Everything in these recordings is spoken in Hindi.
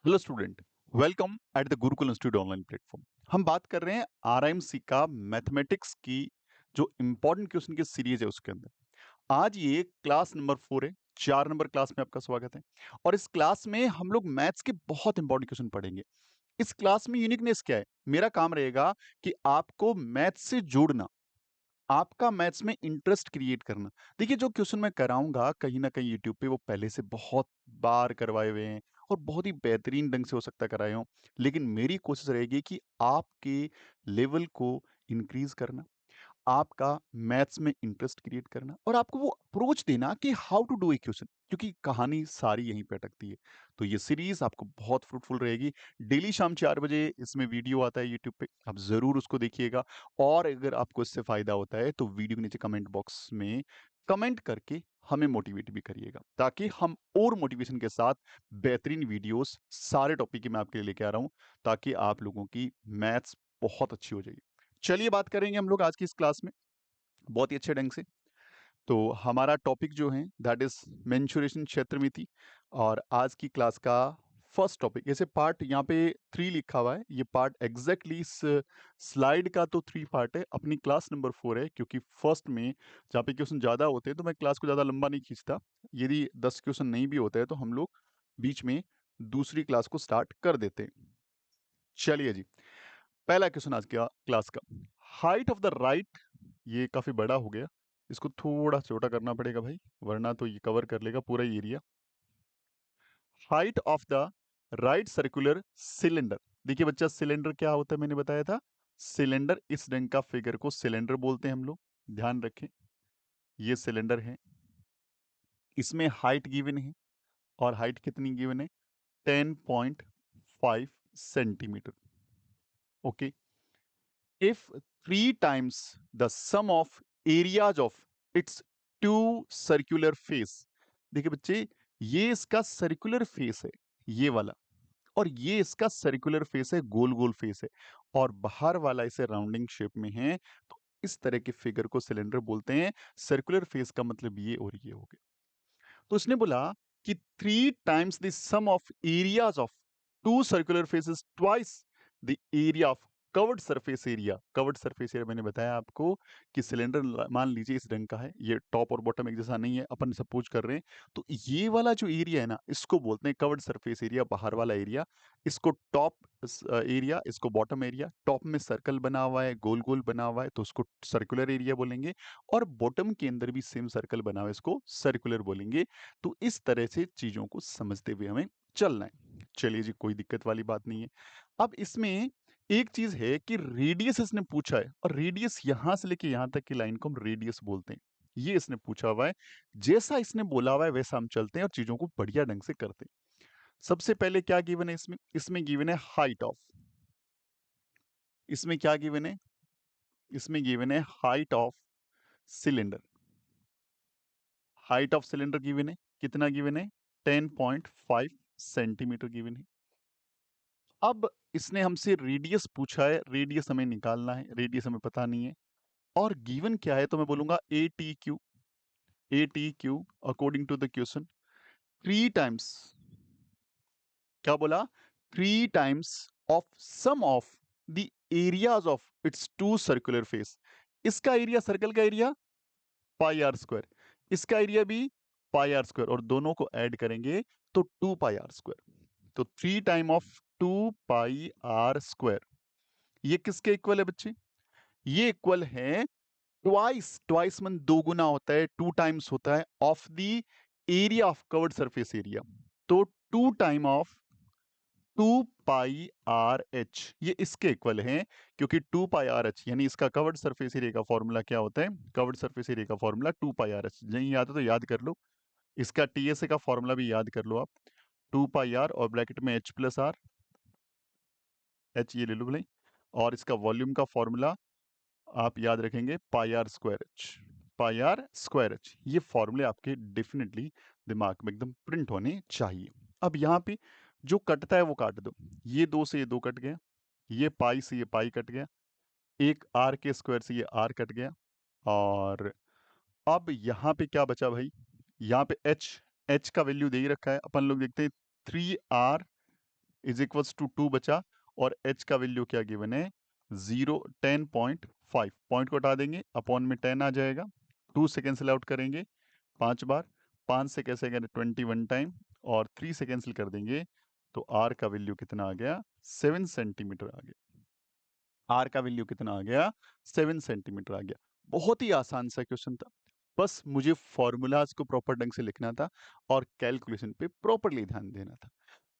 Hello student, welcome at the Gurukul institute online platform. हम बात कर रहे हैं आरआईएमसी का मैथमेटिक्स की जो इंपॉर्टेंट क्वेश्चन की सीरीज है उसके अंदर। आज ये क्लास नंबर 4 है। 4 नंबर क्लास में आपका स्वागत है। और इस क्लास में हम लोग मैथ्स के बहुत इंपॉर्टेंट क्वेश्चन पढ़ेंगे। इस क्लास में यूनिकनेस क्या है? मेरा काम रहेगा कि आपको मैथ्स से जोड़ना, आपका मैथ्स में इंटरेस्ट क्रिएट करना। देखिए, जो क्वेश्चन मैं कराऊँगा कहीं न कहीं यूट्यूब पे वो पहले से बहुत बार करवाए हुए हैं और बहुत ही बेहतरीन ढंग से हो सकता है कराए हों। लेकिन मेरी कोशिश रहेगी कि आपके लेवल को इंक्रीज़ करना, आपका मैथ्स में इंटरेस्ट क्रिएट करना और आपको वो अप्रोच देना कि how to do a question, क्योंकि कहानी सारी यहीं पे अटकती है। तो ये सीरीज आपको बहुत फ्रूटफुल रहेगी। डेली शाम 4 बजे इसमें वीडियो आता है यूट्यूब पे, आप ज़रूर उसको देखिएगा। और अगर आपको इससे फ़ायदा होता है तो वीडियो के नीचे कमेंट बॉक्स में कमेंट करके हमें मोटिवेट भी करिएगा, ताकि हम और मोटिवेशन के साथ बेहतरीन वीडियोस सारे टॉपिक की मैं आपके लिए लेके आ रहा हूँ, ताकि आप लोगों की मैथ्स बहुत अच्छी हो जाएगी। चलिए बात करेंगे हम लोग आज की इस क्लास में बहुत ही अच्छे ढंग से। तो हमारा टॉपिक जो है दैट इज मेंसुरेशन क्षेत्रमिति। और आज की क्लास का फर्स्ट टॉपिक, जैसे पार्ट यहाँ पे 3 लिखा हुआ है, ये पार्ट एग्जैक्टली इस स्लाइड का तो 3 पार्ट है, अपनी क्लास नंबर 4 है, क्योंकि फर्स्ट में जहाँ पे क्वेश्चन ज़्यादा होते हैं तो मैं क्लास को ज़्यादा लंबा नहीं खींचता। यदि 10 क्वेश्चन नहीं भी होते हैं तो हम लोग बीच में दूसरी क्लास को स्टार्ट कर देते हैं। चलिए जी, पहला क्वेश्चन आज का क्लास का, हाइट ऑफ द राइट, ये काफी बड़ा हो गया, इसको थोड़ा छोटा करना पड़ेगा भाई, वरना तो ये कवर कर लेगा पूरा area. Height of the right circular cylinder. देखिए बच्चा, सिलेंडर क्या होता है मैंने बताया था। सिलेंडर, इस रंग का फिगर को सिलेंडर बोलते हैं हम लोग, ध्यान रखें। ये सिलेंडर है, इसमें हाइट गिवन है और हाइट कितनी गिवन है? 10.5 centimetre. Okay, if 3 times the sum of areas of its two circular face। देखिए बच्चे, ये इसका सर्कुलर फेस है, ये वाला, और ये इसका सर्कुलर फेस है, गोल गोल फेस है, और बाहर वाला इसे राउंडिंग शेप में है। तो इस तरह के फिगर को सिलेंडर बोलते हैं। सर्कुलर फेस का मतलब ये और ये हो गया। तो इसने बोला कि 3 times the sum of areas of two circular faces twice the area of covered surface area. Covered surface area मैंने बताया आपको कि सिलेंडर मान लीजिए इस रंग का है, ये टॉप और बॉटम एक जैसा नहीं है, अपन सपोज कर रहे हैं। तो ये वाला जो एरिया है ना, इसको बोलते हैं कवर्ड सरफेस एरिया, बाहर वाला एरिया। इसको टॉप एरिया, इसको बॉटम एरिया। टॉप में सर्कल बना हुआ है, गोल गोल बना हुआ है, तो उसको सर्कुलर एरिया बोलेंगे। और बॉटम के अंदर भी सेम सर्कल बना हुआ है, इसको सर्कुलर बोलेंगे। तो इस तरह से चीजों को समझते हुए हमें चलना है। चलिए जी, कोई दिक्कत वाली बात नहीं है। अब इसमें एक चीज है कि रेडियस इसने पूछा है, और रेडियस यहां से लेके यहां तक की लाइन को हम रेडियस बोलते हैं। ये इसने पूछा हुआ है, जैसा इसने बोला हुआ है वैसा हम चलते हैं और चीजों को बढ़िया ढंग से करते हैं। सबसे पहले क्या गिवन है इसमें? इसमें गिवन है हाइट ऑफ, इसमें क्या गिवन है? इसमें गिवन है height of cylinder. Height of cylinder given है, कितना गिवन है? 10.5 सेंटीमीटर गिवन है। अब इसने हमसे रेडियस पूछा है, रेडियस हमें निकालना है, रेडियस हमें पता नहीं है। और गिवन क्या है? तो मैं बोलूंगा A T Q. A T Q according to the question 3 times, क्या बोला? 3 times of sum of the areas of its two circular face. इसका एरिया, सर्कल का एरिया पाई आर स्क्वायर, इसका एरिया भी पाई आर स्क्वायर, और दोनों को ऐड करेंगे तो 2 पाई आर स्क्वायर। तो 3 time of 2 pi r square, ये किसके इक्वल है बच्चे? ये इक्वल है ट्वाइस, ट्वाइस मन दो गुना होता है, 2 टाइम्स होता है, of the area of covered surface area. तो 2 time of 2 pi R H, ये इसके इक्वल है, क्योंकि 2 पाई आर एच यानी इसका कवर्ड सरफेस एरिया का फॉर्मूला क्या होता है? कवर्ड सरफेस एरिया का फॉर्मूला 2 पाई आर एच। नहीं याद है तो याद कर लो, इसका टीएसए का फॉर्मूला भी याद कर लो आप। 2 पाई आर और ब्रैकेट में एच प्लस आर, एच ये ले लो भाई। और इसका वॉल्यूम का फॉर्मूला आप याद रखेंगे, pi r square h. Pi r square h, ये फॉर्मूले आपके डेफिनेटली दिमाग में एकदम प्रिंट होने चाहिए। अब यहाँ पे जो कटता है वो काट दो। ये 2 से ये 2 कट गया, ये पाई से ये पाई कट गया, एक आर के स्क्वायर से ये आर कट गया। और अब यहाँ पे क्या बचा भाई? यहाँ पे एच, एच का वैल्यू दे ही रखा है, अपन लोग देखते हैं 3 आर इज इक्वल्स टू 2 बचा, और h का वैल्यू क्या गिवन है 10.5, पॉइंट को हटा देंगे, अपॉन में 10 आ जाएगा, 2 से कैंसिल आउट करेंगे 5 बार, 5 से कैसे करें 21 टाइम, और 3 से कैंसिल कर देंगे तो r का वैल्यू कितना आ गया 7 सेंटीमीटर आ गया। r का वैल्यू कितना आ गया 7 सेंटीमीटर आ गया। बहुत ही आसान सा क्वेश्चन था, बस मुझे फॉर्मूलाज को प्रॉपर ढंग से लिखना था और कैलकुलेशन पे प्रॉपरली ध्यान देना था।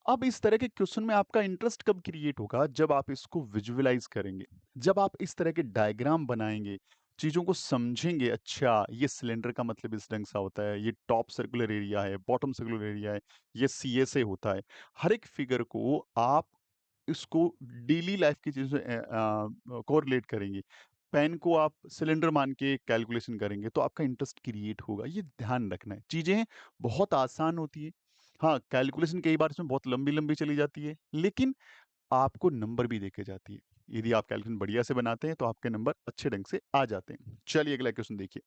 अब इस तरह के क्वेश्चन में आपका इंटरेस्ट कब क्रिएट होगा, जब आप इसको विजुअलाइज करेंगे, जब आप इस तरह के डायग्राम बनाएंगे, चीजों को समझेंगे। अच्छा, ये सिलेंडर का मतलब इस ढंग सा होता है, ये टॉप सर्कुलर एरिया है, बॉटम सर्कुलर एरिया है, ये CSA होता है। हर एक फिगर को आप इसको डेली लाइफ की चीजों से कोरिलेट करेंगे, पेन को आप सिलेंडर मान के कैलकुलेशन करेंगे, तो आपका इंटरेस्ट क्रिएट होगा। ये ध्यान रखना है, चीजें बहुत आसान होती है। हाँ, कैलकुलेशन कई बार इसमें बहुत लंबी लंबी चली जाती है, लेकिन आपको नंबर भी देके जाती है। यदि आप कैलकुलेशन बढ़िया से बनाते हैं तो आपके नंबर अच्छे ढंग से आ जाते हैं। चलिए अगला क्वेश्चन देखिए।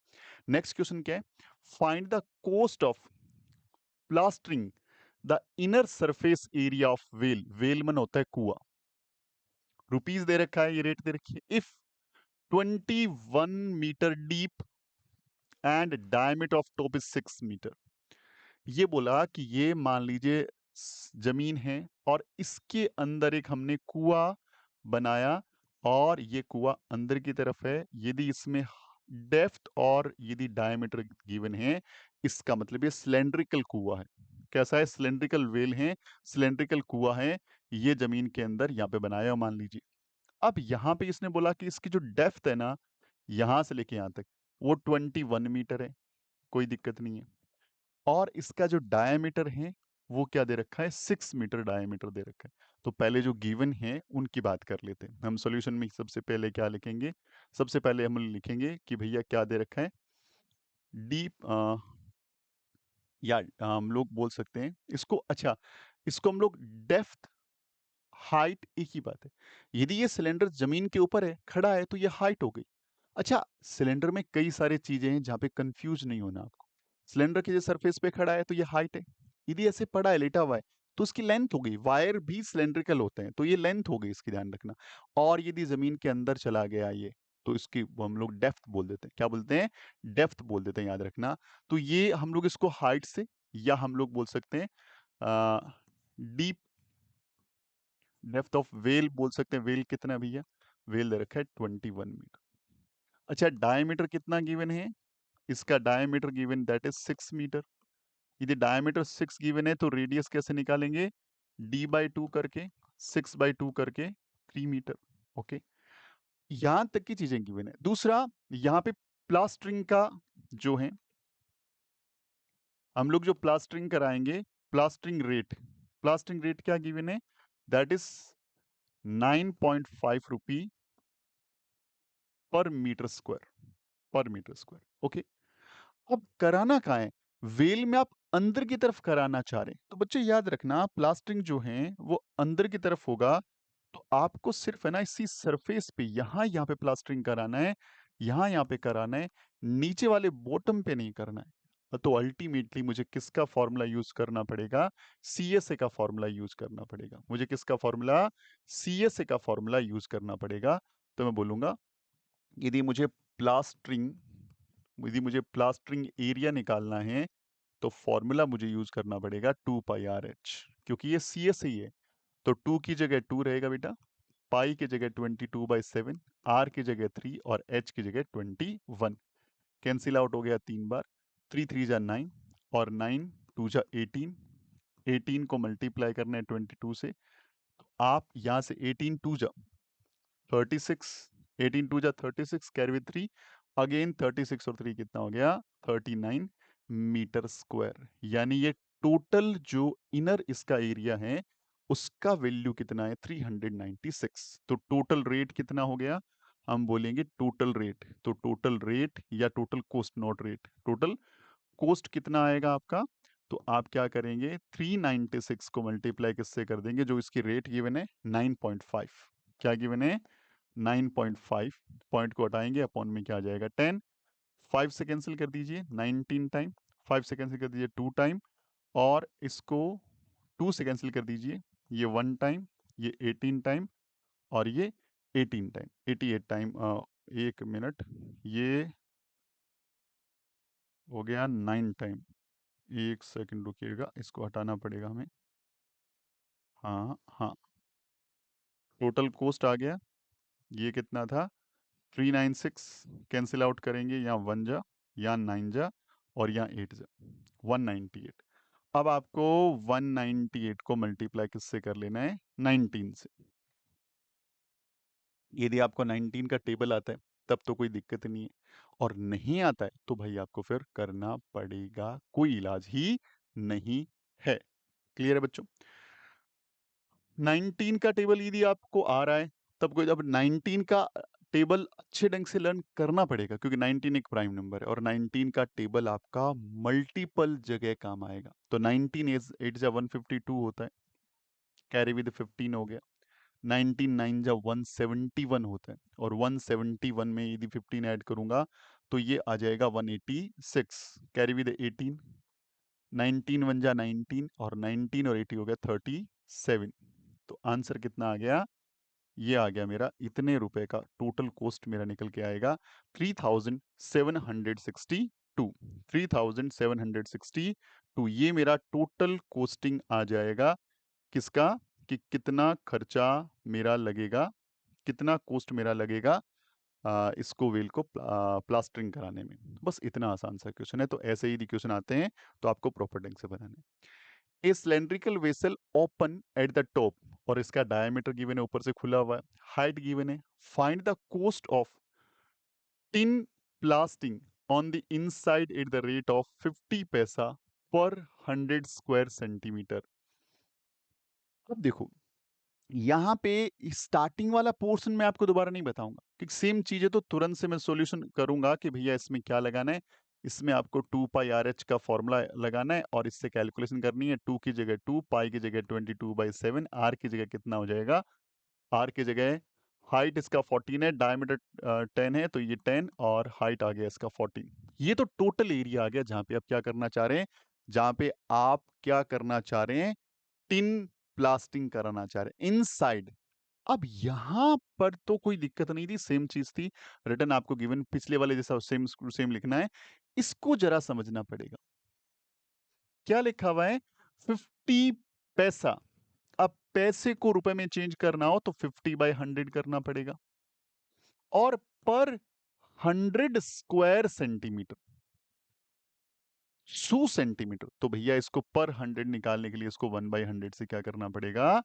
नेक्स्ट क्वेश्चन क्या है, find the cost of plastering the inner surface area of well. Well मन होता है कुआं। रुपीज दे रखा है, ये रेट दे रखी है। If 21 metre deep and diameter of top is 6 metre. ये बोला कि ये मान लीजिए जमीन है और इसके अंदर एक हमने कुआं बनाया, और ये कुआं अंदर की तरफ है। यदि इसमें डेप्थ और यदि डायमीटर गिवन है, इसका मतलब ये सिलेंड्रिकल कुआं है। कैसा है, सिलेंड्रिकल वेल है, सिलेंड्रिकल कुआं है, ये जमीन के अंदर यहाँ पे बनाया मान लीजिए। अब यहाँ पे इसने बोला कि इसकी जो डेप्थ है ना, यहां से लेके यहां तक, वो 21 मीटर है, कोई दिक्कत नहीं है। और इसका जो डायमीटर है वो क्या दे रखा है 6 मीटर डायमीटर दे रखा है। तो पहले जो गिवन है उनकी बात कर लेते हैं। हम सॉल्यूशन में सबसे पहले क्या लिखेंगे, सबसे पहले हम लिखेंगे कि भैया क्या दे रखा है, डीप, या हम लोग बोल सकते हैं इसको, अच्छा इसको हम लोग डेप्थ, हाइट एक ही बात है। यदि ये सिलेंडर जमीन के ऊपर है, खड़ा है, तो ये हाइट हो गई। अच्छा, सिलेंडर में कई सारी चीजें हैं जहां पे कंफ्यूज नहीं होना आपको। सिलेंडर के जो सरफेस पे खड़ा है तो ये हाइट है, यदि ऐसे पड़ा है लेटा हुआ है तो उसकी लेंथ हो गई। वायर भी सिलेंड्रिकल होते हैं तो ये लेंथ हो गई, इसकी ध्यान रखना। और यदि जमीन के अंदर चला गया ये, तो इसकी वो हम लोग डेप्थ बोल देते हैं। क्या बोलते हैं, डेप्थ बोल देते हैं, याद रखना। तो ये हम लोग इसको हाइट से, या हम लोग बोल सकते हैं डीप, डेप्थ ऑफ वेल बोल सकते हैं। वेल कितना है भैया, वेल दे रखा है 21 मीटर। अच्छा, डायमीटर कितना गिवन है, इसका diameter given that is 6 metre. यदि डायमीटर 6 गिवन है तो रेडियस कैसे निकालेंगे, d/2 करके, 6/2 करके 3 मीटर। ओके, यहां तक की चीजें गिवन है। दूसरा, यहाँ पे प्लास्टरिंग का जो है, हम लोग जो प्लास्टरिंग कराएंगे, प्लास्टरिंग रेट क्या गिवन है, दैट इज 9.5 रुपी पर मीटर स्क्वायर, पर मीटर स्क्वायर। ओके, अब कराना कहाँ है, वेल में आप अंदर की तरफ कराना चाह रहे हैं, तो बच्चे याद रखना प्लास्टरिंग जो है वो अंदर की तरफ होगा। तो आपको सिर्फ है ना इसी सरफेस पे यहाँ पे प्लास्टरिंग कराना है, यहाँ पे कराना है, नीचे वाले बॉटम पे नहीं करना है। तो अल्टीमेटली मुझे किसका फॉर्मूला यूज करना पड़ेगा, CSA का फॉर्मूला यूज करना पड़ेगा। मुझे किसका फॉर्मूला, CSA का फॉर्मूला यूज करना पड़ेगा। तो मैं बोलूंगा, यदि मुझे प्लास्टरिंग यदि मुझे प्लास्टरिंग एरिया निकालना है, तो फॉर्मूला मुझे यूज करना पड़ेगा 2πRH, क्योंकि ये CSA ही है। तो 2 की जगह 2 रहेगा बेटा, पाई की जगह 22/7, R की जगह 3 और H की जगह 21। कैंसिल आउट हो गया 3 बार, 3 3 जा 9 और 9 2 जा 18। 18 को मल्टीप्लाई करना है 22 से, तो आप यहाँ से 18 2 जा 36, 18 2 जा 36, कैरी विद 3, अगेन 36 और 3 कितना हो गया 39 मीटर स्क्वायर। यानी ये टोटल जो इनर इसका एरिया है उसका वैल्यू कितना है 396। तो टोटल रेट कितना हो गया, हम बोलेंगे टोटल रेट। तो टोटल रेट या total cost, not rate, total cost कितना आएगा आपका। तो आप क्या करेंगे, 396 को मल्टीप्लाई किससे कर देंगे, जो इसकी रेट गिवन है 9.5, क्या गिवन है 9.5, पॉइंट को हटाएंगे, अपॉन में क्या आ जाएगा 10, 5 से कैंसिल कर दीजिए 19 टाइम, 5 से कैंसिल कर दीजिए 2 टाइम, और इसको 2 से कैंसिल कर दीजिए, ये 1 टाइम, ये 18 टाइम और ये 18 टाइम, 88 टाइम। 1 मिनट, ये हो गया 9 टाइम। 1 सेकंड रुकिएगा, इसको हटाना पड़ेगा हमें। हाँ हाँ, टोटल कॉस्ट आ गया, ये कितना था 396। कैंसिल आउट करेंगे, यहाँ 1 जा, यहाँ 9 जा और यहाँ 8 जा, 198। अब आपको 198 को मल्टीप्लाई किससे कर लेना है, 19 से। यदि आपको 19 का टेबल आता है तब तो कोई दिक्कत नहीं है, और नहीं आता है तो भाई आपको फिर करना पड़ेगा, कोई इलाज ही नहीं है। क्लियर है बच्चों? 19 का टेबल यदि आपको आ रहा है तब कोई, अब 19 का टेबल अच्छे ढंग से लर्न करना पड़ेगा, क्योंकि 19 एक प्राइम नंबर है और 19 का टेबल आपका मल्टीपल जगह काम आएगा। तो 19 एज 8 जा 152 होता है, कैरी विद 15 हो गया। 19 9 जा 171 होता है, और 171 में यदि 15 ऐड करूंगा तो ये आ जाएगा 186, कैरी विद 18। 19 1 जा 19 और 19 और 80 हो गया 37। तो आंसर कितना आ गया, ये आ गया मेरा, इतने रुपए का टोटल कॉस्ट मेरा निकल के आएगा 3762। 3762 ये मेरा टोटल कॉस्टिंग आ जाएगा। किसका, कि कितना खर्चा मेरा लगेगा, कितना कॉस्ट मेरा लगेगा इसको व्हील को प्लास्टरिंग कराने में। बस इतना आसान सा क्वेश्चन है। तो ऐसे ही क्वेश्चन आते हैं तो आपको प्रॉपर ढंग से बनाना है। ए cylindrical vessel open at the top, और इसका डायमीटर गिवन है, ऊपर से खुला हुआ है, हाइट गिवन है। Find the cost of tin plastering on the inside at the rate of 50 पैसा पर 100 स्क्वायर सेंटीमीटर। अब देखो, यहाँ पे स्टार्टिंग वाला पोर्शन मैं आपको दोबारा नहीं बताऊंगा, क्योंकि सेम चीज है तो तुरंत से मैं सॉल्यूशन करूंगा कि भैया इसमें क्या लगाना है। इसमें आपको 2 पाई RH का फॉर्मूला लगाना है और इससे कैलकुलेशन करनी है। 2 की जगह 2, पाई की जगह 22/7, आर की जगह कितना हो जाएगा, आर की जगह हाइट इसका 14 है, डायमीटर 10 है, तो ये 10 और हाइट आ गया इसका 14। ये तो टोटल एरिया आ गया जहां पे आप क्या करना चाह रहे हैं, जहां पे आप क्या करना चाह रहे हैं, टिन प्लास्टिंग कराना चाह रहे हैं इनसाइड। अब यहां पर तो कोई दिक्कत नहीं थी, सेम चीज थी, रिटर्न आपको गिवन पिछले वाले जैसा सेम सेम लिखना है। इसको जरा समझना पड़ेगा, क्या लिखा हुआ है 50 पैसा। अब पैसे को रुपए में चेंज करना हो तो 50/100 करना पड़ेगा, और पर 100 स्क्वायर सेंटीमीटर 100 सेंटीमीटर, तो भैया इसको पर 100 निकालने के लिए इसको 1/100 से क्या करना पड़ेगा,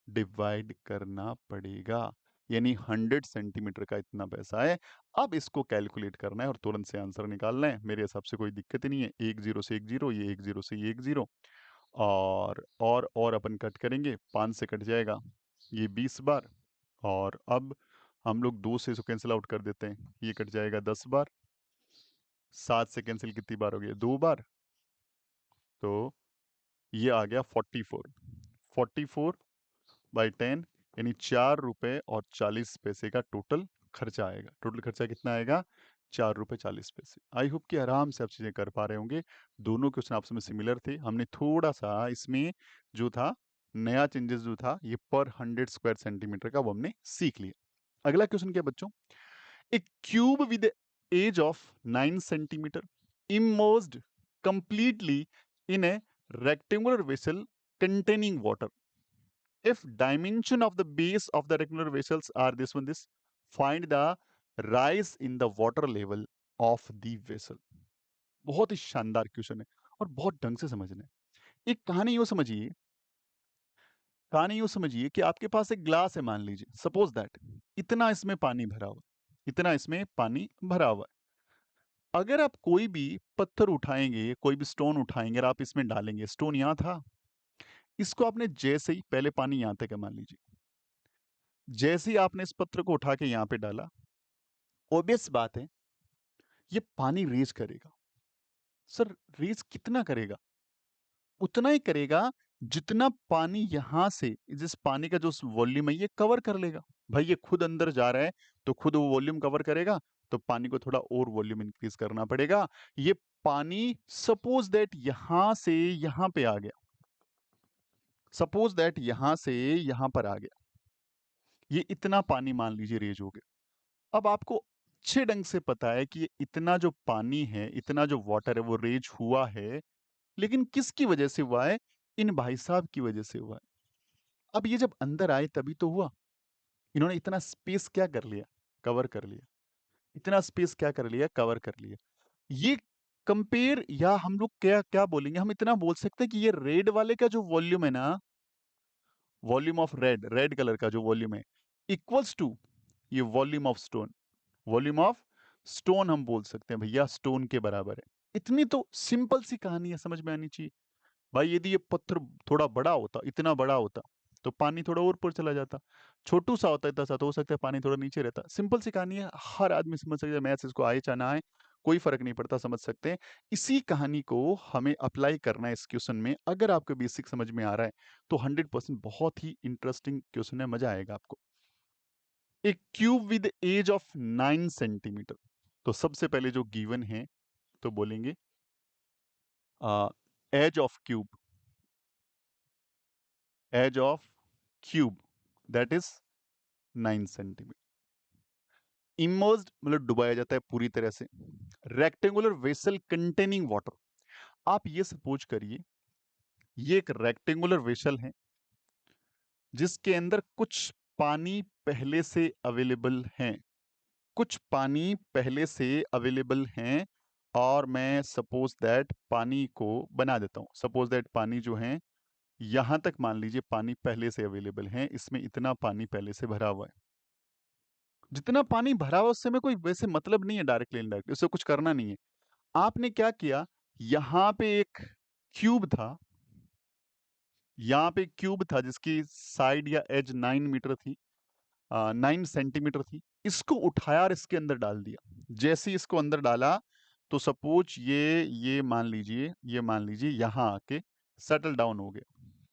डिवाइड करना पड़ेगा। यानी 100 सेंटीमीटर का इतना पैसा है। अब इसको कैलकुलेट करना है और तुरंत से आंसर निकालना है। मेरे हिसाब से कोई दिक्कत ही नहीं है। 1 0 से 1 0, ये 1 0 से ये 1 0, और अपन कट करेंगे, 5 से कट जाएगा ये 20 बार, और अब हम लोग 2 से इसको कैंसिल आउट कर देते हैं, ये कट जाएगा 10 बार। 7 से कैंसिल कितनी बार हो गया, 2 बार, तो ये आ गया 44। 44/10 यानी 4 रुपए और 40 पैसे का टोटल खर्चा आएगा। टोटल खर्चा कितना आएगा, 4 रुपए 40 पैसे। आई होप कि आराम से आप चीजें कर पा रहे होंगे। दोनों क्वेश्चन आपस में सिमिलर थे, हमने थोड़ा सा इसमें जो था नया चेंजेस जो था ये पर 100 स्क्वायर सेंटीमीटर का वो हमने सीख लिया। अगला क्वेश्चन क्या बच्चों, a cube with edge of 9 centimetre immersed completely in a rectangular vessel containing water. If dimension of the base of the rectangular vessels are this, find the rise in the water level of the vessel. बहुत ही शानदार क्वेश्चन है और बहुत ढंग से समझना है। एक कहानी यूं समझिए कि आपके पास एक ग्लास है, मान लीजिए, सपोज दैट इतना इसमें पानी भरा हुआ है, इतना इसमें पानी भरा हुआ है। अगर आप कोई भी पत्थर उठाएंगे, कोई भी स्टोन उठाएंगे और आप इसमें डालेंगे, स्टोन यहां था, इसको आपने जैसे ही, पहले पानी यहां तक है मान लीजिए, जैसे ही आपने इस पत्थर को उठा के यहां पे डाला, ऑब्वियस बात है ये पानी रेज करेगा। सर रेज कितना करेगा, उतना ही करेगा जितना पानी यहां से, जिस पानी का जो वॉल्यूम है ये कवर कर लेगा। भाई ये खुद अंदर जा रहा है तो खुद वो वॉल्यूम कवर करेगा, तो पानी को थोड़ा और वॉल्यूम इंक्रीज करना पड़ेगा। ये पानी सपोज दैट यहां से यहां पे आ गया, सपोज दैट यहां से यहां पर आ गया, ये इतना पानी मान लीजिए रेज हो गया। अब आपको अच्छे ढंग से पता है कि ये इतना जो पानी है, इतना जो वाटर है वो रेज हुआ है, लेकिन किसकी वजह से हुआ है? इन भाई साहब की वजह से हुआ है। अब ये जब अंदर आए तभी तो हुआ। इन्होंने इतना स्पेस क्या कर लिया? कवर कर लिया। इतना स्पेस क्या कर लिया? कवर कर लिया। ये कंपेयर या हम लोग क्या क्या बोलेंगे? हम इतना बोल सकते हैं कि ये रेड वाले का जो वॉल्यूम है ना, volume of red, red colour का जो वॉल्यूम है, इक्वल्स टू ये volume of stone. Volume of stone हम बोल सकते हैं भैया, स्टोन के बराबर है। इतनी तो सिंपल सी कहानी है, समझ में आनी चाहिए। भाई यदि ये पत्थर थोड़ा बड़ा होता, इतना बड़ा होता, तो पानी थोड़ा और ऊपर चला जाता। छोटू सा होता इतना सा, तो हो सकता है पानी थोड़ा नीचे रहता। सिंपल सी कहानी है, हर आदमी समझ सकता है। मैथ्स इसको आए चाहे ना आए, कोई फर्क नहीं पड़ता, समझ सकते हैं। इसी कहानी को हमें अप्लाई करना है इस क्वेश्चन में। अगर आपको बेसिक समझ में आ रहा है तो 100% बहुत ही इंटरेस्टिंग क्वेश्चन है, मजा आएगा आपको। एक cube with edge of 9 centimetre. तो सबसे पहले जो गिवन है तो बोलेंगे edge of cube, edge of cube that is 9 centimetre. Immersed मतलब डुबाया जाता है पूरी तरह से। Rectangular vessel containing water. आप ये सपोज करिए, ये एक रेक्टेंगुलर वेसल है जिसके अंदर कुछ पानी पहले से अवेलेबल है। कुछ पानी पहले से अवेलेबल हैं, और मैं सपोज दैट पानी को बना देता हूं। सपोज दैट पानी जो है यहां तक मान लीजिए पानी पहले से अवेलेबल है, इसमें इतना पानी पहले से भरा हुआ है। जितना पानी भरा हुआ उससे में कोई वैसे मतलब नहीं है, डायरेक्टली इनडायरेक्टली उससे कुछ करना नहीं है। आपने क्या किया, यहां पे एक क्यूब था, यहां पे क्यूब था जिसकी साइड या एज 9 मीटर थी, 9 सेंटीमीटर थी। इसको उठाया और इसके अंदर डाल दिया। जैसे ही इसको अंदर डाला तो सपोज ये मान लीजिए यहां आके सेटल डाउन हो गया,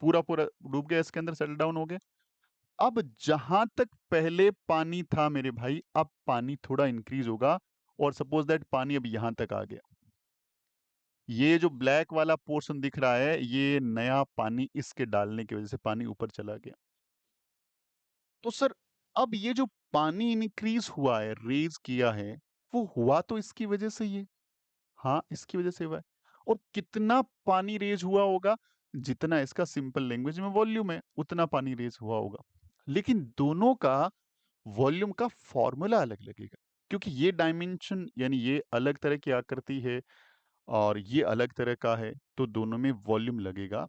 पूरा पूरा डूब गया, इसके अंदर सेटल डाउन हो गया। अब जहां तक पहले पानी था मेरे भाई, अब पानी थोड़ा इंक्रीज होगा, और सपोज दैट पानी अब यहां तक आ गया। ये जो ब्लैक वाला पोर्शन दिख रहा है, ये नया पानी इसके डालने की वजह से पानी ऊपर चला गया। तो सर, अब ये जो पानी इंक्रीज हुआ है, रेज किया है, वो हुआ तो इसकी वजह से ये, हाँ इसकी वजह से हुआ है। और कितना पानी रेज हुआ होगा? जितना इसका सिंपल लैंग्वेज में वॉल्यूम है, उतना पानी रेज हुआ होगा। लेकिन दोनों का वॉल्यूम का फॉर्मूला अलग लगेगा, क्योंकि ये डायमेंशन यानी ये अलग तरह की आकृति है और ये अलग तरह का है, तो दोनों में वॉल्यूम लगेगा।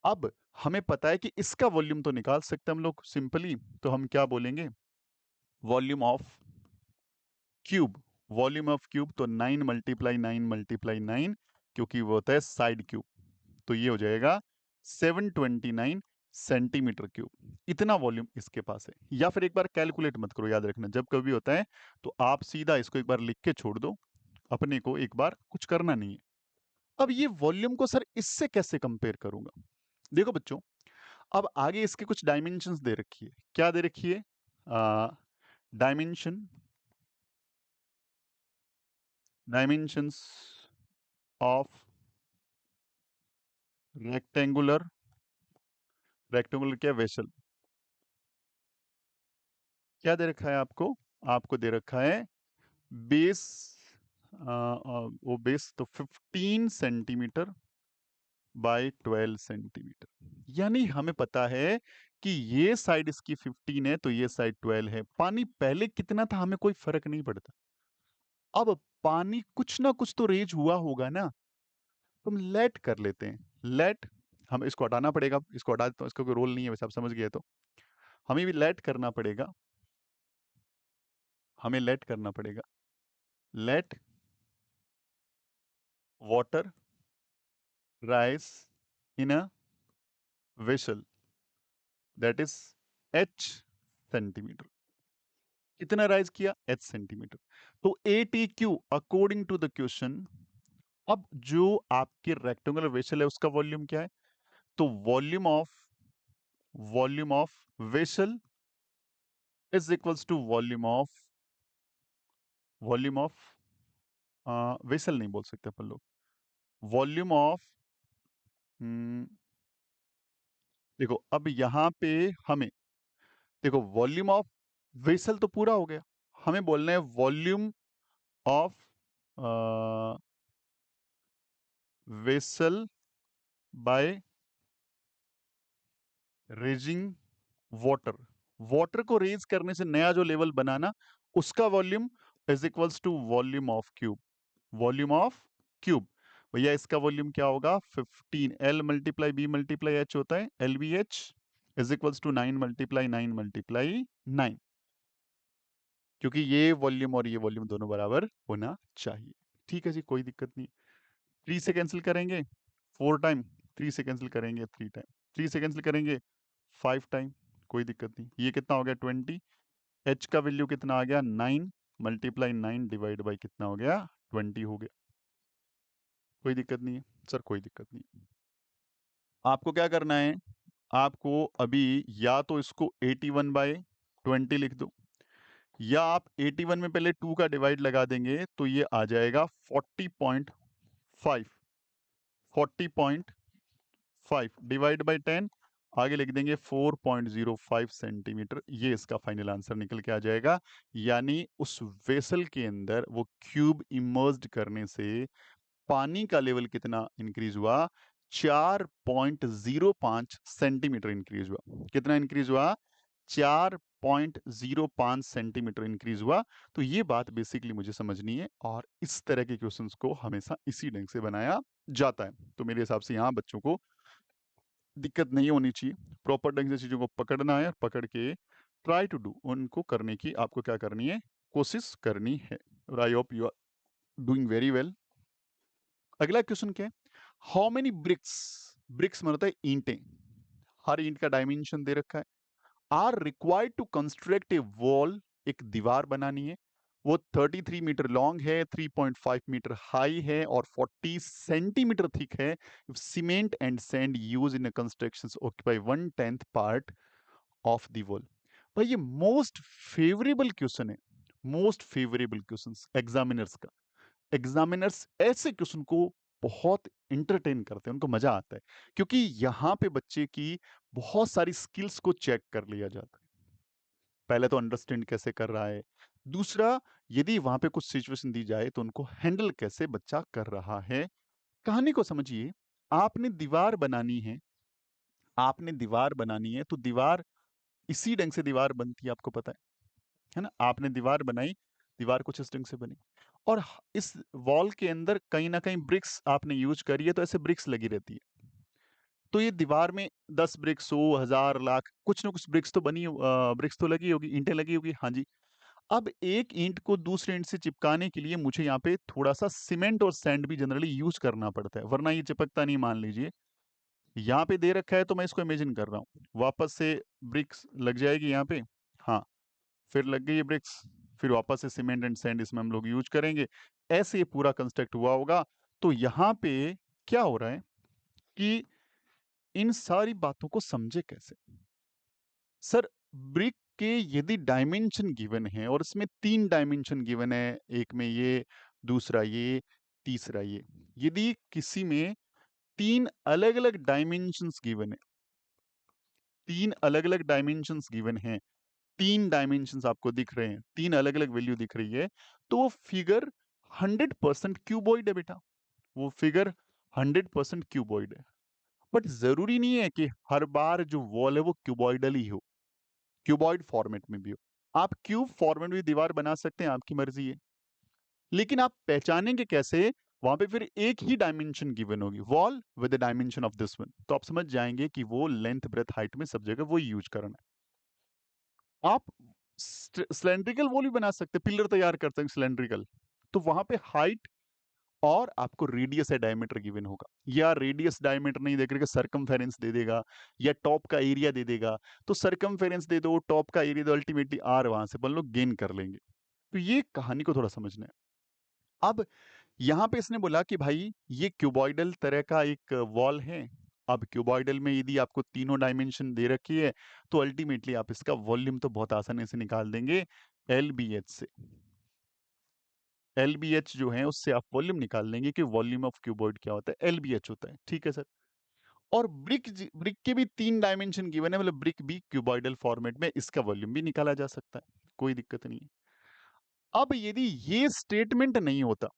अब हमें पता है कि इसका वॉल्यूम तो निकाल सकते हैं हम लोग सिंपली, तो हम क्या बोलेंगे? Volume of cube. Volume of cube तो 9 × 9 × 9, क्योंकि वो होता है साइड क्यूब, तो ये हो जाएगा 729 सेंटीमीटर क्यूब। इतना वॉल्यूम इसके पास है। या फिर एक बार कैलकुलेट मत करो, याद रखना जब कभी होता है तो आप सीधा इसको एक बार लिख के छोड़ दो, अपने को एक बार कुछ करना नहीं है। अब ये वॉल्यूम को सर इससे कैसे कंपेयर करूंगा? देखो बच्चों, अब आगे इसके कुछ डायमेंशंस दे रखी है। क्या दे रखी है? Dimension, dimensions of rectangular, rectangular क्या? वेसल। क्या दे रखा है आपको? आपको दे रखा है बेस, वो बेस तो 15 सेंटीमीटर बाय 12 सेंटीमीटर। यानी हमें पता है कि ये साइड इसकी 15 है तो ये साइड 12 है। पानी पहले कितना था हमें कोई फर्क नहीं पड़ता। अब पानी कुछ ना कुछ तो रेज हुआ होगा ना, तो हम लेट कर लेते हैं। लेट, हम इसको हटाना पड़ेगा, इसको हटा देता हूं, इसका कोई रोल नहीं है वैसे, आप समझ गए तो। हमें भी लेट करना पड़ेगा, हमें लेट करना पड़ेगा। Let water rise in a vessel that is h centimetre. कितना राइज किया? h centimetre. तो ATQ according to the question, अब जो आपके रेक्टेंगुलर वेसल है उसका वॉल्यूम क्या है? तो volume of vessel is equals to volume of vessel नहीं बोल सकते अपन लोग, वॉल्यूम ऑफ देखो अब यहाँ पे हमें, देखो वॉल्यूम ऑफ वेसल तो पूरा हो गया, हमें बोलना है volume of vessel by raising water. Water को रेज करने से नया जो लेवल बनाना, उसका volume is equals to volume of cube. Volume of cube, भैया इसका वॉल्यूम क्या होगा? 15 L multiply B multiply H होता है, L B H is equals to 9 multiply 9 multiply 9, क्योंकि ये वॉल्यूम और ये वॉल्यूम दोनों बराबर होना चाहिए। ठीक है जी, कोई दिक्कत नहीं। 3 से कैंसिल करेंगे 4 टाइम, 3 से कैंसिल करेंगे 3 टाइम, 3 से कैंसिल करेंगे 5 टाइम, कोई दिक्कत नहीं। ये कितना हो गया? 20। एच का वैल्यू कितना आ गया? 9 मल्टीप्लाई 9 डिवाइड बाई कितना हो गया? 20 हो गया। कोई दिक्कत नहीं है सर, कोई दिक्कत नहीं। आपको क्या करना है? आपको अभी या तो इसको 81 बाई 20 लिख दो, या आप 81 में पहले 2 का डिवाइड लगा देंगे तो ये आ जाएगा 40.5। 40.5 डिवाइड बाई 10, आगे लिख देंगे 4.05 सेंटीमीटर। ये इसका फाइनल आंसर निकल के आ जाएगा। यानी उस वेसल के अंदर वो क्यूब इमर्ज्ड करने से पानी का लेवल कितना इंक्रीज हुआ? 4.05 सेंटीमीटर इंक्रीज हुआ। कितना इंक्रीज हुआ? 4.05 सेंटीमीटर इंक्रीज हुआ। तो ये बात बेसिकली मुझे समझनी है, और इस तरह के क्वेश्चंस को हमेशा इसी ढंग से बनाया जाता है। तो मेरे हिसाब से यहाँ बच्चों को दिक्कत नहीं होनी चाहिए। प्रॉपर ढंग से चीजों को पकड़ना है, और पकड़ के ट्राई टू डू, उनको करने की आपको क्या करनी है? कोशिश करनी है। I hope you are doing very well. अगला क्वेश्चन क्या है? हाउ मेनी ब्रिक्स, ब्रिक्स मतलब ईंटें, हर ईंट का डायमेंशन दे रखा है, are required to construct a wall, एक दीवार बनानी है। वो 33 मीटर लॉन्ग है, 3.5 मीटर हाई है और 40 सेंटीमीटर थिक है। Cement and sand use in construction occupy 1/10 part of the wall. भाई ये मोस्ट फेवरेबल क्वेश्चन है, मोस्ट फेवरेबल क्वेश्चन एग्जामिनर्स का। एग्जामिनर्स ऐसे क्वेश्चन को बहुत इंटरटेन करते हैं, उनको मजा आता है, क्योंकि यहां पे बच्चे की बहुत सारी स्किल्स को चेक कर लिया जाता है। पहले तो अंडरस्टैंड कैसे कर रहा है, दूसरा यदि वहां पे कुछ सिचुएशन दी जाए तो उनको हैंडल कैसे बच्चा कर रहा है। कहानी को समझिए। आपने दीवार बनानी है, आपने दीवार बनानी है, तो दीवार इसी ढंग से दीवार बनती है, आपको पता है ना? आपने दीवार बनाई, दीवार कुछ इस ढंग से बनी, और इस वॉल के अंदर कहीं ना कहीं ब्रिक्स आपने यूज करी है, तो ऐसे ब्रिक्स लगी रहती है। तो ये दीवार में 10 ब्रिक्स, 100, 1000, लाख, कुछ ना कुछ ब्रिक्स तो बनी, ब्रिक्स तो लगी होगी, ईंटें लगी होगी। हाँ जी। अब एक ईंट को दूसरे ईंट से चिपकाने के लिए मुझे यहाँ पे थोड़ा सा सीमेंट और सैंड भी जनरली यूज करना पड़ता है, वरना ये चिपकता नहीं। मान लीजिए यहाँ पे दे रखा है, तो मैं इसको इमेजिन कर रहा हूँ, वापस से ब्रिक्स लग जाएगी यहाँ पे। हाँ, फिर लग गई ये ब्रिक्स, फिर वापस से सीमेंट एंड सैंड इसमें हम लोग यूज करेंगे। ऐसे ये पूरा कंस्ट्रक्ट हुआ होगा। तो यहाँ पे क्या हो रहा है कि इन सारी बातों को समझे कैसे? सर, ब्रिक के यदि डायमेंशन गिवन है, और इसमें 3 डायमेंशन गिवन है, एक में ये, दूसरा ये, तीसरा ये। यदि किसी में 3 अलग-अलग डायमेंशंस गिवन है, 3 अलग-अलग डायमेंशंस गिवन हैं, 3 डायमेंशंस आपको दिख रहे हैं, 3 अलग-अलग वैल्यू दिख रही है, तो वो फिगर 100% क्यूबॉइड है बेटा। वो फिगर 100% क्यूबॉइड है। बट जरूरी नहीं है कि हर बार जो वॉल है वो क्यूबॉइडल ही हो, क्यूबॉइड फॉर्मेट में भी हो। आप क्यूब फॉर्मेट में दीवार बना सकते हैं, आपकी मर्जी है। लेकिन आप पहचानेंगे कैसे? वहां पे फिर एक ही डायमेंशन गिवन होगी, wall with the dimension of this one, तो आप समझ जाएंगे कि वो लेंथ ब्रेथ हाइट में सब जगह वो यूज करना है। आप सिलेंड्रिकल वॉल भी बना सकते हैं, पिलर तैयार करते हैं सिलेंड्रिकल, तो वहां पे हाइट और आपको रेडियस या डायमीटर गिवन होगा, या रेडियस डायमीटर नहीं देकर के सरकमफेरेंस दे देगा, या टॉप का एरिया दे देगा। तो सरकमफेरेंस दे दो, टॉप का एरिया दो, अल्टीमेटली आर वहां से अपन लोग गेन कर लेंगे। तो ये कहानी को थोड़ा समझना है। अब यहां पे इसने बोला कि भाई ये क्यूबॉइडल तरह का एक वॉल है। अब क्यूबॉइडल में यदि आपको तीनों डायमेंशन दे रखी है, तो अल्टीमेटली आप इसका वॉल्यूम तो बहुत आसानी से निकाल देंगे एल बी एच से। एल बी एच जो है उससे आप वॉल्यूम निकाल लेंगे कि वॉल्यूम ऑफ क्यूबॉइड क्या होता है, एल बी एच होता है। ठीक है सर। और ब्रिक के भी 3 डायमेंशन गिवन है, मतलब ब्रिक भी क्यूबॉइडल फॉर्मेट में, इसका वॉल्यूम भी निकाला जा सकता है, कोई दिक्कत नहीं है। अब यदि ये स्टेटमेंट नहीं होता,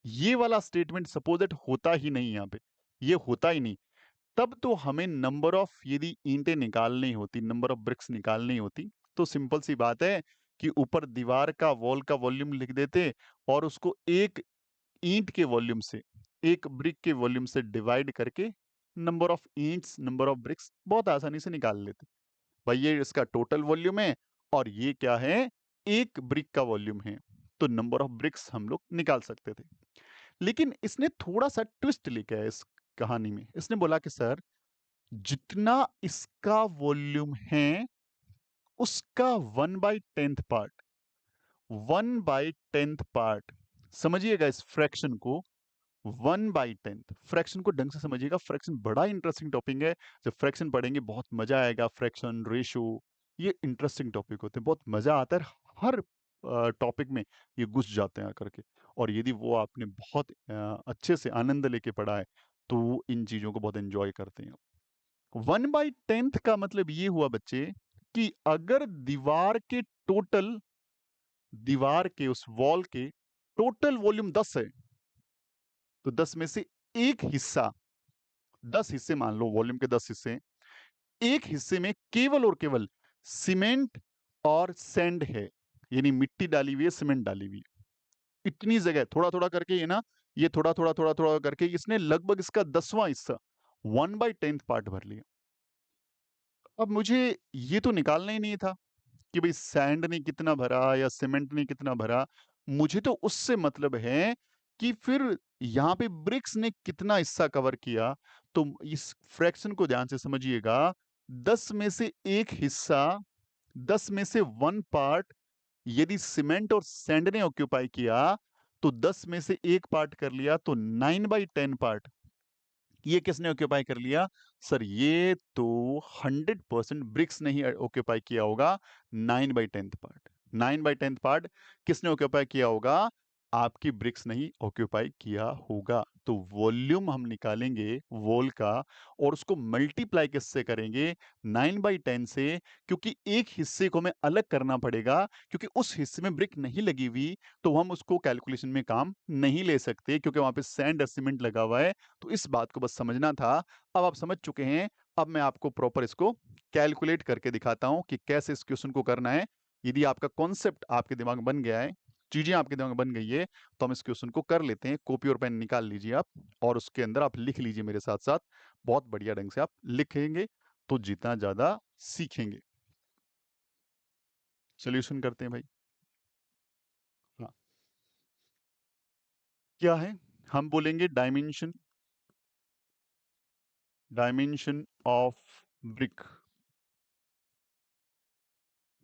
ये वाला स्टेटमेंट सपोज दैट होता ही नहीं, यहाँ पे ये होता ही नहीं, तब तो हमें नंबर ऑफ यदि ईंटें निकालनी होती, नंबर ऑफ ब्रिक्स निकालनी होती, तो सिंपल सी बात है कि ऊपर दीवार का वॉल का वॉल्यूम लिख देते और उसको एक ईंट के वॉल्यूम से, एक ब्रिक के वॉल्यूम से डिवाइड करके नंबर ऑफ ईंट्स, नंबर ऑफ ब्रिक्स बहुत आसानी से निकाल लेते। भाई ये इसका टोटल वॉल्यूम है और ये क्या है, एक ब्रिक का वॉल्यूम है, तो नंबर ऑफ ब्रिक्स हम लोग निकाल सकते थे। लेकिन इसने थोड़ा सा ट्विस्ट लेके आया इस कहानी में। इसने बोला कि सर, जितना इसका वॉल्यूम है उसका 1/10 पार्ट, 1/10 पार्ट, समझिएगा इस फ्रैक्शन को, 1/10 फ्रैक्शन को ढंग से समझिएगा। फ्रैक्शन बड़ा इंटरेस्टिंग टॉपिक है, जब फ्रैक्शन पढ़ेंगे बहुत मजा आएगा। फ्रैक्शन, रेशो, ये इंटरेस्टिंग टॉपिक होते हैं, बहुत मजा आता है। हर टॉपिक में ये घुस जाते हैं आकर के, और यदि वो आपने बहुत अच्छे से आनंद लेके पढ़ा है तो इन चीजों को बहुत एंजॉय करते हैं। 1/10 का मतलब ये हुआ बच्चे कि अगर दीवार के उस वॉल के टोटल वॉल्यूम 10 है, तो 10 में से एक हिस्सा, 10 हिस्से मान लो, वॉल्यूम के 10 हिस्से हैं, एक हिस्से में केवल और केवल सीमेंट और सैंड है, यानी मिट्टी डाली हुई है, सीमेंट डाली हुई है। इतनी जगह थोड़ा थोड़ा करके, ये ना, ये थोड़ा थोड़ा थोड़ा थोड़ा करके इसने लगभग इसका 10वां हिस्सा, 1/10 पार्ट भर लिया। अब मुझे ये तो निकालना ही नहीं था कि भाई सैंड ने कितना भरा या सीमेंट ने कितना भरा। मुझे तो उससे मतलब है कि फिर यहाँ पे ब्रिक्स ने कितना हिस्सा कवर किया। तो इस फ्रैक्शन को ध्यान से समझिएगा। 10 में से एक हिस्सा, 10 में से 1 पार्ट यदि सीमेंट और सैंड ने ऑक्यूपाई किया, तो 10 में से एक पार्ट कर लिया, तो 9/10 पार्ट ये किसने ऑक्यूपाई कर लिया? सर ये तो 100% ब्रिक्स ने ही ऑक्यूपाई किया होगा। 9/10 पार्ट, 9/10 पार्ट किसने ऑक्यूपाई किया होगा? आपकी ब्रिक्स ने ही ऑक्यूपाई किया होगा। तो वॉल्यूम हम निकालेंगे वॉल का और उसको मल्टीप्लाई किससे करेंगे? 9/10 से, क्योंकि एक हिस्से को हमें अलग करना पड़ेगा, क्योंकि उस हिस्से में ब्रिक नहीं लगी हुई, तो हम उसको कैलकुलेशन में काम नहीं ले सकते, क्योंकि वहां पे सैंड और सीमेंट लगा हुआ है। तो इस बात को बस समझना था। अब आप समझ चुके हैं। अब मैं आपको प्रॉपर इसको कैलकुलेट करके दिखाता हूं कि कैसे इस क्वेश्चन को करना है। यदि आपका कॉन्सेप्ट आपके दिमाग में बन गया है, चीजें आपके दिमाग में बन गई है, तो हम इस क्वेश्चन को कर लेते हैं। कॉपी और पेन निकाल लीजिए आप, और उसके अंदर आप लिख लीजिए मेरे साथ साथ। बहुत बढ़िया ढंग से आप लिखेंगे तो जितना ज्यादा सीखेंगे। सोल्यूशन करते हैं भाई। हाँ, क्या है? हम बोलेंगे dimension, dimension of brick,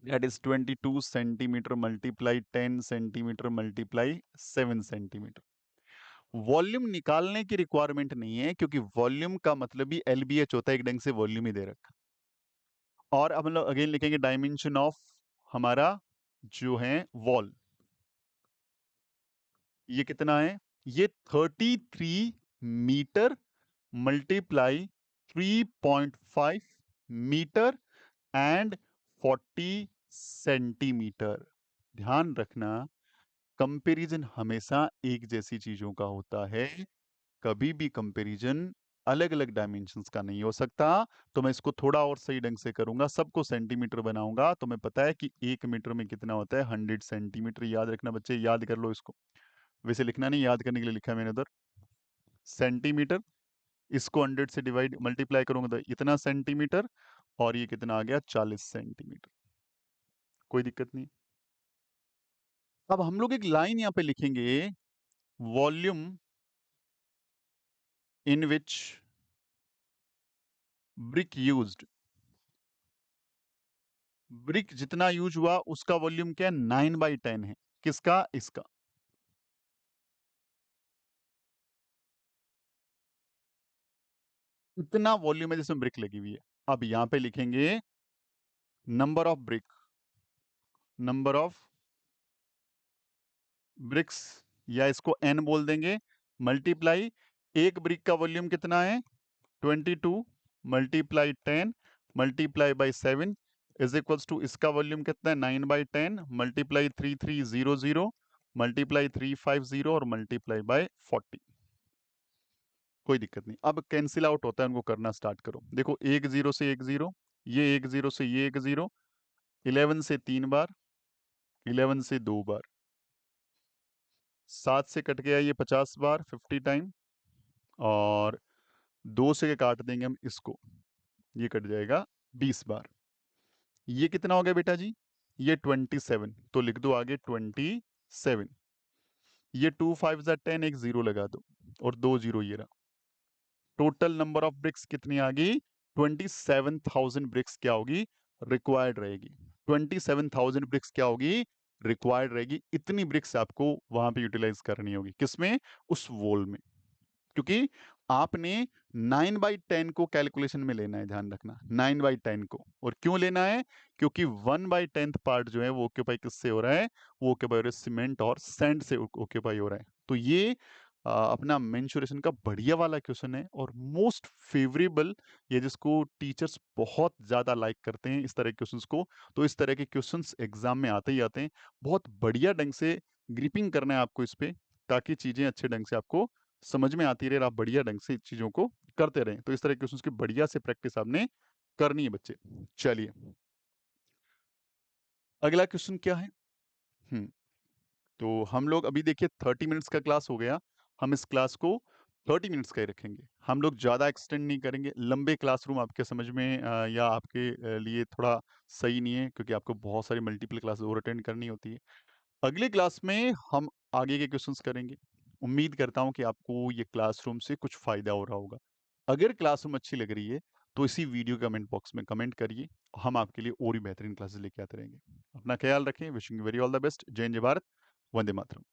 that is 22 centimetre multiply 10 centimetre multiply 7 centimetre. Volume निकालने की रिक्वायरमेंट नहीं है, क्योंकि वॉल्यूम का मतलब ही एलबीएच होता है, एक ढंग से वॉल्यूम ही दे रखा। और अब हम लोग अगेन लिखेंगे डायमेंशन ऑफ हमारा जो है वॉल, ये कितना है? ये 33 metre multiply 3.5 metre and 40 centimetre. ध्यान रखना, कंपैरिजन हमेशा एक जैसी चीजों का होता है, कभी भी कंपैरिजन अलग अलग डायमेंशंस का नहीं हो सकता। तो मैं इसको थोड़ा और सही ढंग से करूंगा, सबको सेंटीमीटर बनाऊंगा। तो मैं पता है कि 1 मीटर में कितना होता है, 100 सेंटीमीटर। याद रखना बच्चे, याद कर लो इसको। वैसे लिखना नहीं, याद करने के लिए लिखा है मैंने उधर सेंटीमीटर। इसको 100 से डिवाइड मल्टीप्लाई करूंगा तो इतना सेंटीमीटर, और ये कितना आ गया? 40 सेंटीमीटर। कोई दिक्कत नहीं। अब हम लोग एक लाइन यहां पे लिखेंगे, वॉल्यूम इन विच ब्रिक यूज्ड, ब्रिक जितना यूज हुआ उसका वॉल्यूम क्या है? 9/10 है। किसका? इसका। इतना वॉल्यूम है जिसमें ब्रिक लगी हुई है। अब यहां पे लिखेंगे number of brick, number of BRICS, या इसको एन बोल देंगे, मल्टीप्लाई एक ब्रिक का वॉल्यूम कितना है? 22 multiply 10 multiply by 7 is equals to, इसका वॉल्यूम कितना है 9/10 मल्टीप्लाई 3300 मल्टीप्लाई 350 और मल्टीप्लाई बाय 40। कोई दिक्कत नहीं। अब कैंसिल आउट होता है, उनको करना स्टार्ट करो। देखो, एक जीरो से एक जीरो, ये एक जीरो से ये एक जीरो, 11 से 3 बार, 11 से 2 बार, 7 से कट गया ये 50 बार 50 टाइम, और 2 से काट देंगे हम इसको, ये कट जाएगा 20 बार। ये कितना हो गया बेटा जी? ये 27, तो लिख दो आगे 27। ये 2 5 10, एक जीरो लगा दो, और 2 जीरो ये रहा। टोटल नंबर ऑफ ब्रिक्स कितनी आ गई? 27,000 ब्रिक्स क्या होगी? रिक्वायर्ड रहेगी। 27,000 ब्रिक्स क्या होगी? रिक्वायर्ड रहेगी। इतनी ब्रिक्स आपको वहां पे यूटिलाइज करनी होगी। किसमें? उस वॉल में। क्योंकि आपने 9/10 को कैलकुलेशन में लेना है, ध्यान रखना 9/10 को। और क्यों लेना है? क्योंकि 1/10 पार्ट जो है वो ऑक्यूपाई किससे हो रहा है? वो ऑक्यूपाई हो रहा है सीमेंट और सैंड से ऑक्यूपाई हो रहा है। तो ये अपना मेंसुरेशन का बढ़िया वाला क्वेश्चन है और मोस्ट फेवरेबल, ये जिसको टीचर्स बहुत ज्यादा लाइक करते हैं इस तरह के क्वेश्चंस को। तो इस तरह के क्वेश्चंस एग्जाम में आते ही आते हैं। बहुत बढ़िया ढंग से ग्रिपिंग करना है आपको इस पे, ताकि चीजें अच्छे ढंग से आपको समझ में आती रहे और आप बढ़िया ढंग से चीजों को करते रहें। तो इस तरह के क्वेश्चंस की बढ़िया से प्रैक्टिस आपने करनी है बच्चे। चलिए, अगला क्वेश्चन क्या है? हम्म तो हम लोग अभी देखिए 30 मिनट्स का क्लास हो गया। हम इस क्लास को 30 मिनट्स का ही रखेंगे। हम लोग ज़्यादा एक्सटेंड नहीं करेंगे। लंबे क्लासरूम आपके समझ में या आपके लिए थोड़ा सही नहीं है, क्योंकि आपको बहुत सारी मल्टीपल क्लासेस और अटेंड करनी होती है। अगली क्लास में हम आगे के क्वेश्चंस करेंगे। उम्मीद करता हूँ कि आपको ये क्लासरूम से कुछ फ़ायदा हो रहा होगा। अगर क्लासरूम अच्छी लग रही है तो इसी वीडियो कमेंट बॉक्स में कमेंट करिए। हम आपके लिए और भी बेहतरीन क्लासेस लेके आते रहेंगे। अपना ख्याल रखें। Wishing you very all the best. जय हिंद, जय भारत, वंदे मातरम।